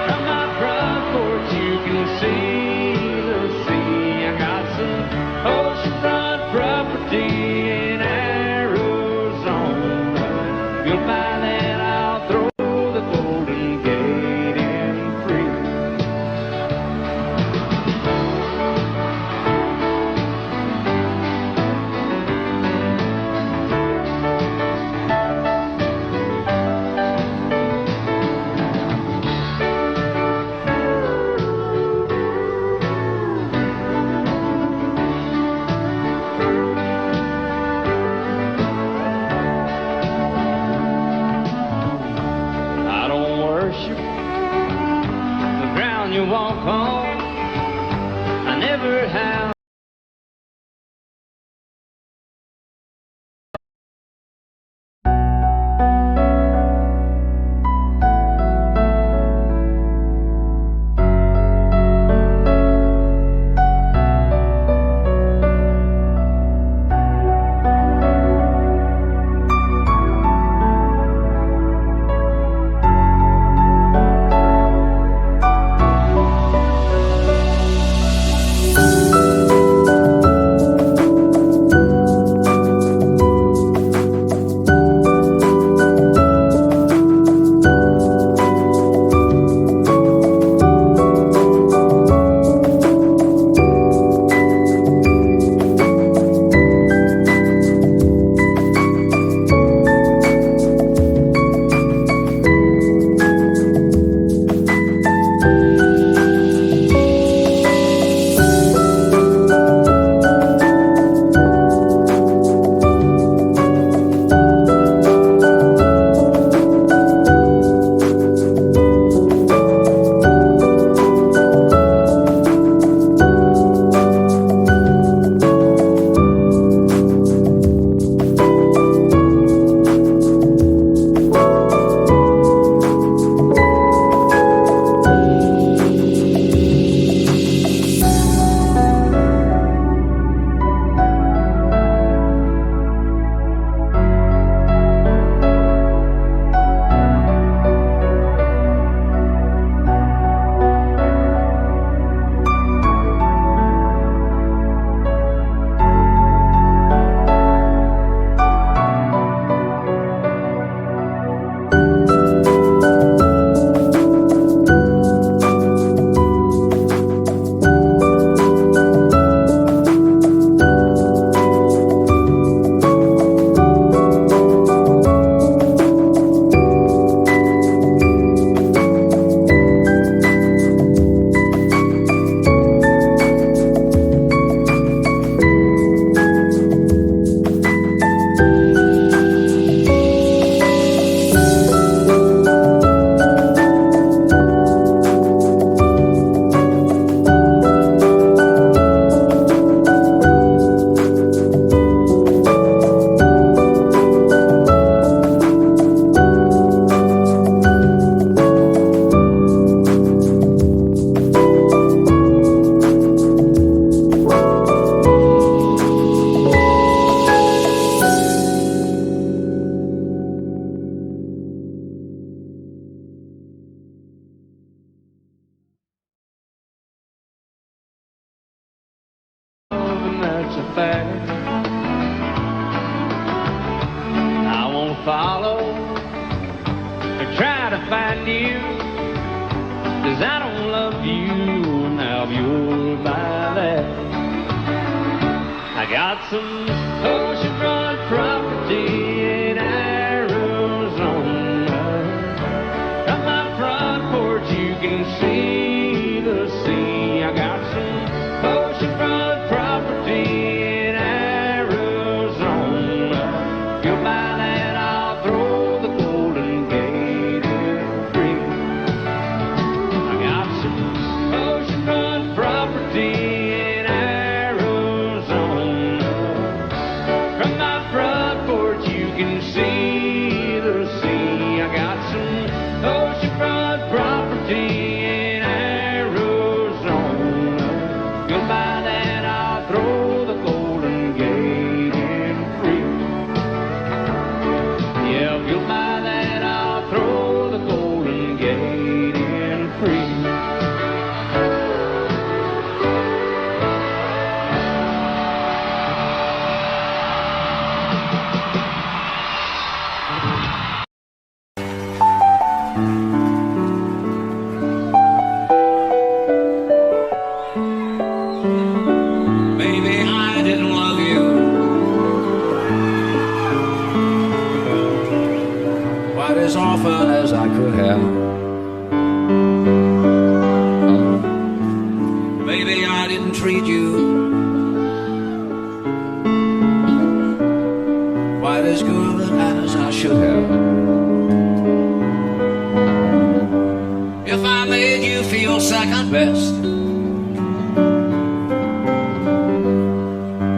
From my front porch you can see the sea. I got some oceanfront property in Arizona. If you'll buy that, I'll throw the Golden Gate in free. You walk on, I never have. fast. I won't follow or try to find you, 'cause I don't love you now you're my last. I got some oceanfront property in Arizona. From my front porch you can see the sea. I got some oceanfront property in Arizona. If you'll buy that, I'll throw the Golden Gate in free. I got some oceanfront property in Arizona. From my front porch you can see the sea. I got some oceanfront property in Arizona. If you'll buy that, I'll throw the Golden Gate in free. Yeah, if you'll buy that, I'll throw the Golden Gate in free. Maybe I didn't love you quite as often as I could have. Maybe I didn't treat you quite as good as I should have. If I made you feel second best,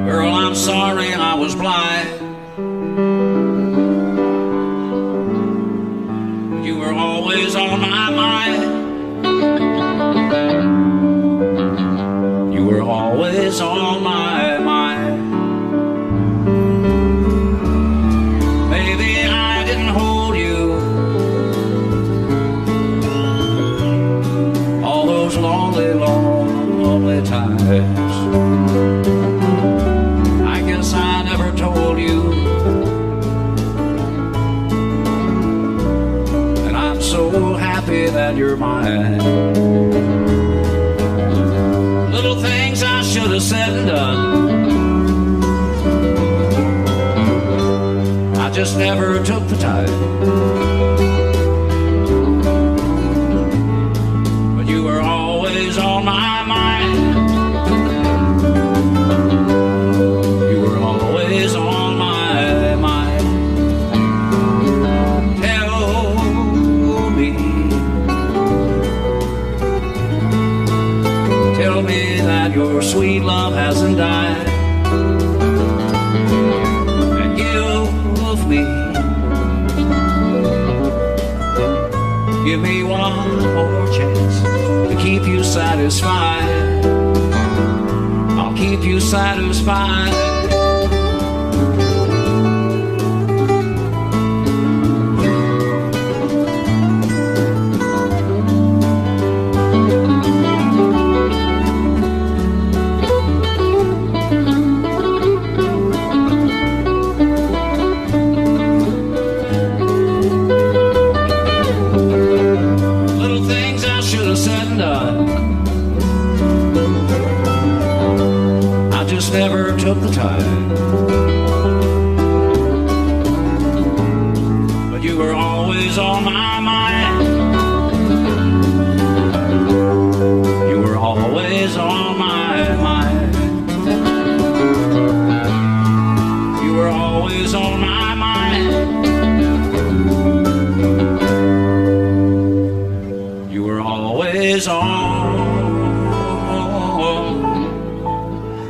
girl, I'm sorry I was blind. You were always on my mind. You were always on my mind. Maybe I didn't hold you all those lonely, lonely times. I guess I never told you, and I'm so happy that you're mine. Little things I should have said and done, I just never took the time. But you were always on my mind. You were always on my mind. Tell me that your sweet love hasn't died, and give me one more chance to keep you satisfied. I'll keep you satisfied. Never took the time, but you were always on my mind. You were always on my mind. You were always on my mind. You were always on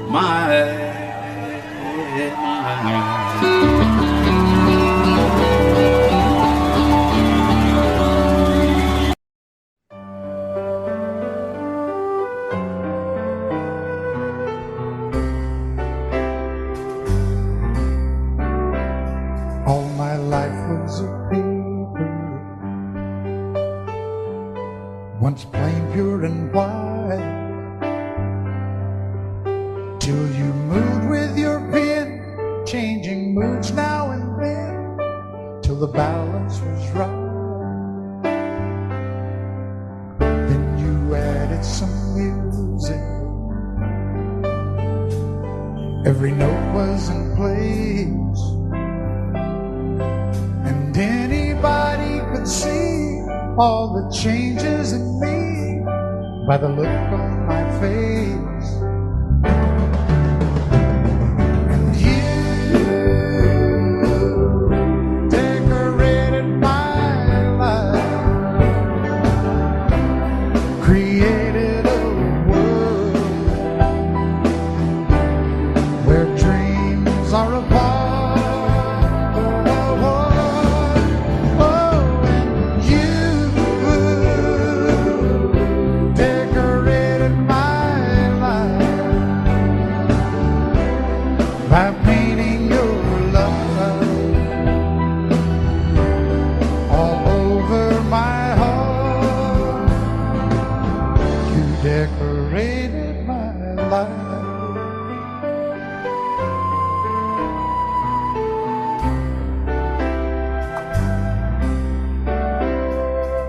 my All my life was a paper, once plain, pure and white, till you moved with your the balance was right. Then you added some music. Every note was in place, and anybody could see all the changes in me by the look on my face. And you decorated my life, created a world where dreams are apart. By painting your love all over my heart, you decorated my life.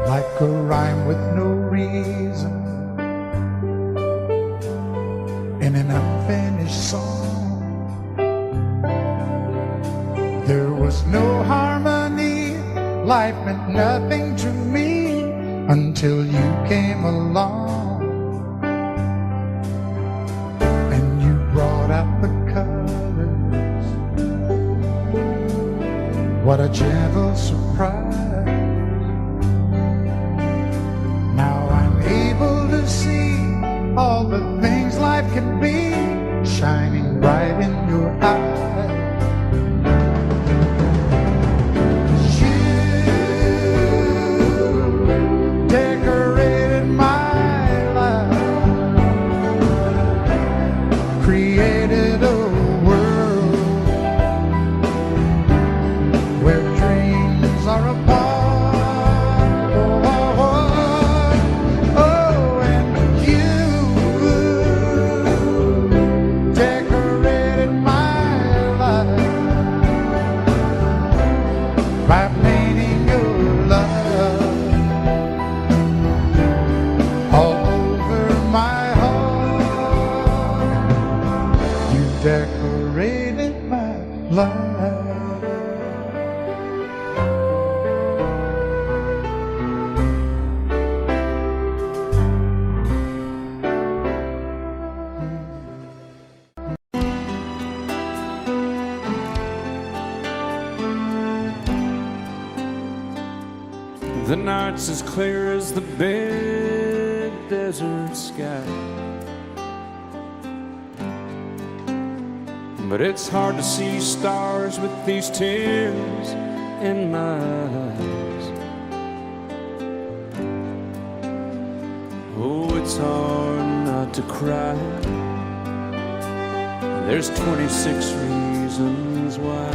Like a rhyme with no reason in an unfinished song. There was no harmony, life meant nothing to me until you came along. And you brought out the colors. What a gentle surprise. Now I'm able to see all the things life can be, shining bright in your eyes. Decorated my life, created a world where dreams are apart. Oh, and you decorated my life by painting your love all over my heart. You decorated my life. The night's as clear as the big desert sky, but it's hard to see stars with these tears in my eyes. Oh, it's hard not to cry. There's 26 reasons why.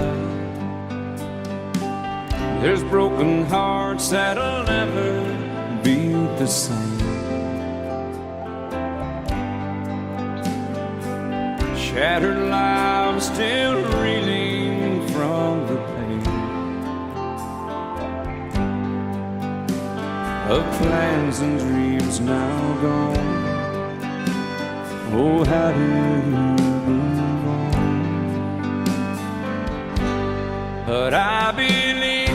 There's broken hearts that'll never be the same. Shattered lives still reeling from the pain of plans and dreams now gone. Oh, how do you move on? But I believe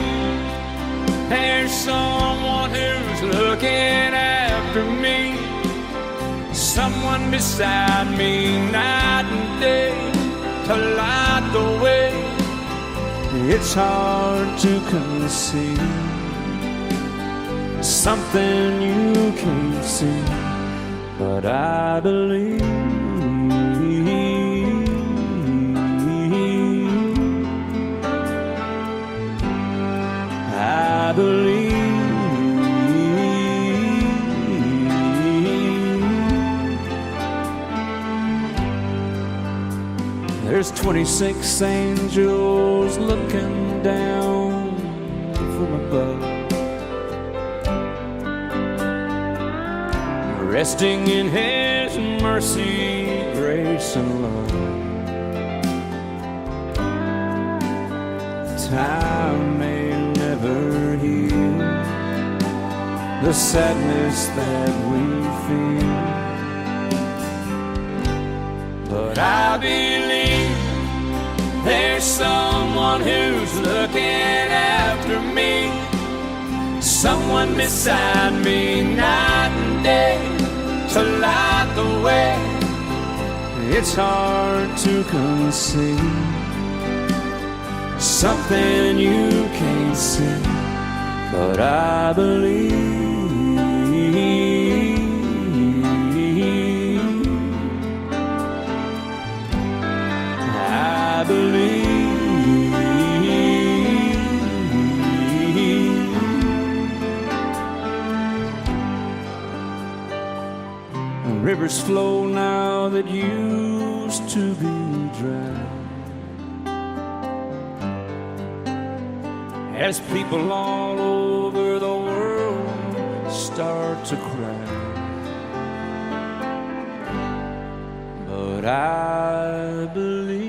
there's someone who's looking after me, someone beside me night and day to light the way. It's hard to conceive something you can't see, but I believe. I believe. There's 26 angels looking down from above, resting in His mercy, grace, and love. Time may the sadness that we feel. But I believe there's someone who's looking after me, someone beside me night and day to light the way. It's hard to conceive something you can't see, but I believe. I believe. Rivers flow now that used to be dry, as people all over the world start to cry. But I believe.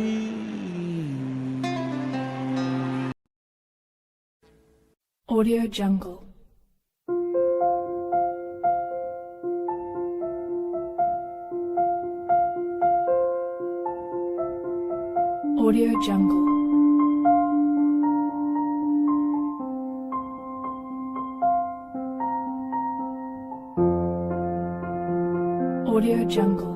Audio Jungle. Audio Jungle. Audio Jungle.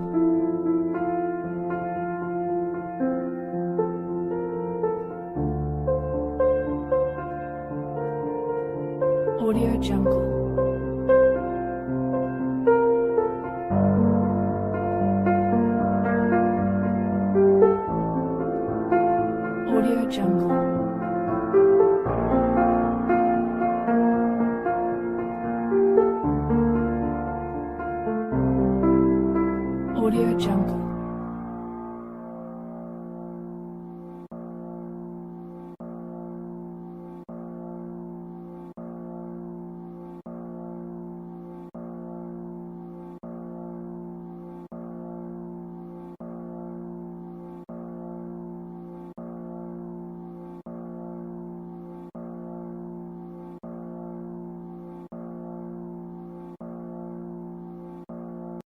Audio Jungle. Audio Jungle. Audio Jungle.